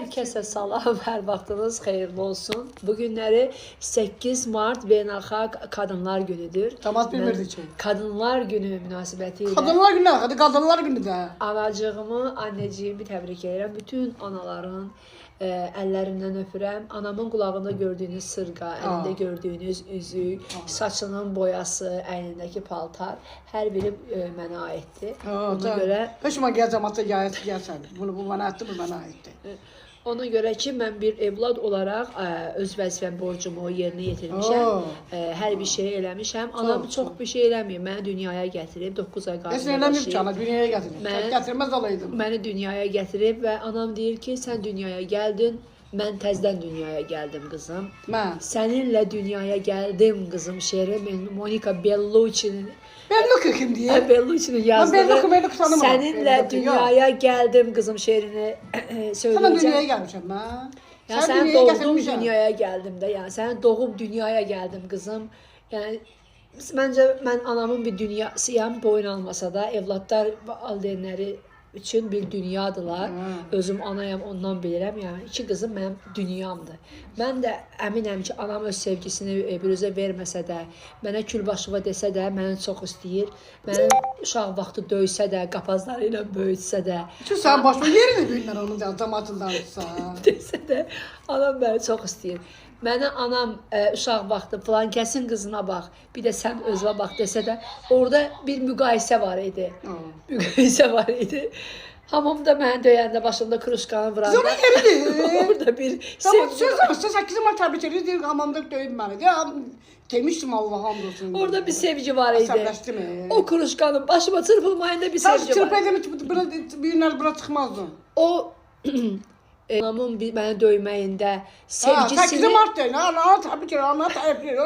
Herkese salam, her vaxtınız xeyirli olsun. Bugünləri 8 Mart Beynəlxalq Kadınlar Günüdür. Damat bilmirdi ki. Kadınlar Günü münasibətilə Kadınlar günü, hadi kadınlar günü də. anacığımı, anneciğimi təbrik edirəm. Bütün anaların əllərindən öpürəm. Anamın qulağında gördüyünüz sırğa, əlində gördüyünüz üzük, saçının boyası, əynindəki paltar hər biri mənə aiddir. Ona görə Hoşuma gəl cəmaata gəlsən. Bu mənə aiddir, bu mənə aiddir. Ona görə ki, mən bir evlad olaraq öz vəzifəm, borcumu yerinə yetirmişəm. Hər bir şey eləmişəm. Anam çox bir şey eləməyib. Məni dünyaya gətirib, 9 ay qarnında Heç nə eləməyib ki, ana dünyaya gətirib. Gətirməz olaydım. Məni dünyaya gətirib və anam deyir ki, sən dünyaya gəldin, mən təzdən dünyaya gəldim qızım. Mən. Səninlə dünyaya gəldim qızım şeiri Monika Bellucci'nin Bellucci kim deyir? Bellucci'nin yazdığı Bellucci tanımam. Səninlə dünyaya gəldim qızım şeirini söyləyəcəm. Sana dünyaya gəlmişəm mən. Yəni sən doğdun dünyaya gəldim də. Yəni sənin doğub dünyaya gəldim qızım. Yəni məncə mən anamın bir dünyasıyam, boyun almasa da evladlar valideynləri üçün bir dünyadılar. Özüm anayam, ondan bilirəm. Yəni iki qızım mənim dünyamdır. Mən də əminəm ki, anam öz sevgisini biruzə verməsə də, mənə külbaşıva desə də, məni çox istəyir. Məni uşaq vaxtı döysə də, qapazları ilə böyütsə də. Çünki sən başına yerini bilmir onun cəmaatındansa. Desə də, anam məni çox istəyir. Mənə anam uşaq vaxtı falan kəsin qızına bax, bir də sən özünə bax desə də, orada bir müqayisə var idi. Müqayisə var idi. Hamamda məni döyəndə başımda kruşkanı vuranda. Sonra yeridir. Orada bir Tamam, sevgi söz var. 8 Mart təbrik edir, deyir hamamda döyüb məni. Demişdim Allah hamd olsun. Orada bir sevgi var idi. Əsəbləşdi mi? O kruşkanın başıma çırpılmayında bir Sən sevgi var. çırpaydım ki, bir günlər bura çıxmazdın. O anamın məni döyməyində sevgisini... 8 Mart deyil, ana təbrik edir, ana təbrik edir.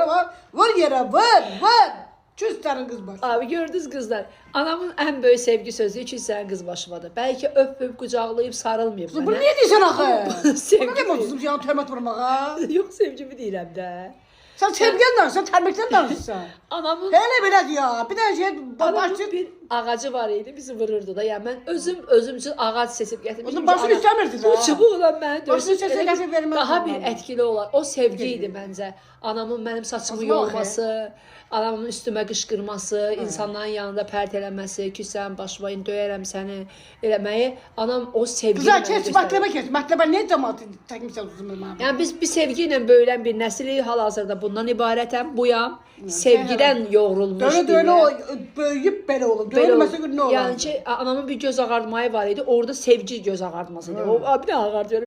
Vur yerə, vur. Küstərin qız başı. Abi gördünüz qızlar, anamın ən böyük sevgi sözü ki, sənin qız başımadır. Bəlkə öp, qucaqlayıb sarılmayıb mənə. Bunu niyə deyirsən axı? Sevgi. Bunu demə yəni töhmət vurmağa. Yox, sevgimi deyirəm də. Sən sevgən danışsan, təbrikdən danışsan. Anamın... Elə belə ya, bir dənə şey Anamın bir ağacı var idi, bizi vururdu da. Yəni mən özüm üçün ağac seçib gətirmişdim. Onun başını istəmirdi də. Bu çubuqla məni Başını döysün. səsə gətirib verməz. Daha bir etkili olar. O sevgi idi məncə. Anamın mənim saçımı yolması, anamın üstümə qışqırması, insanların yanında pərt eləməsi, ki sən başıma döyərəm səni eləməyi. Anam o sevgi ilə mənə göstərir. Keç, məktəbə niyə cəmaatı təkmişsən uzun mənə? Yəni biz bir sevgi ilə böyülən bir nəsil hal-hazırda bundan ibarətəm. Buyam. Sevgidən yoğrulmuş. Döylə o böyüyüb belə olur. Döyülməsə nə olar? Yəni ki, anamın bir göz ağartmayı var idi. Orada sevgi göz ağartması idi. O bir də ağartıyorum.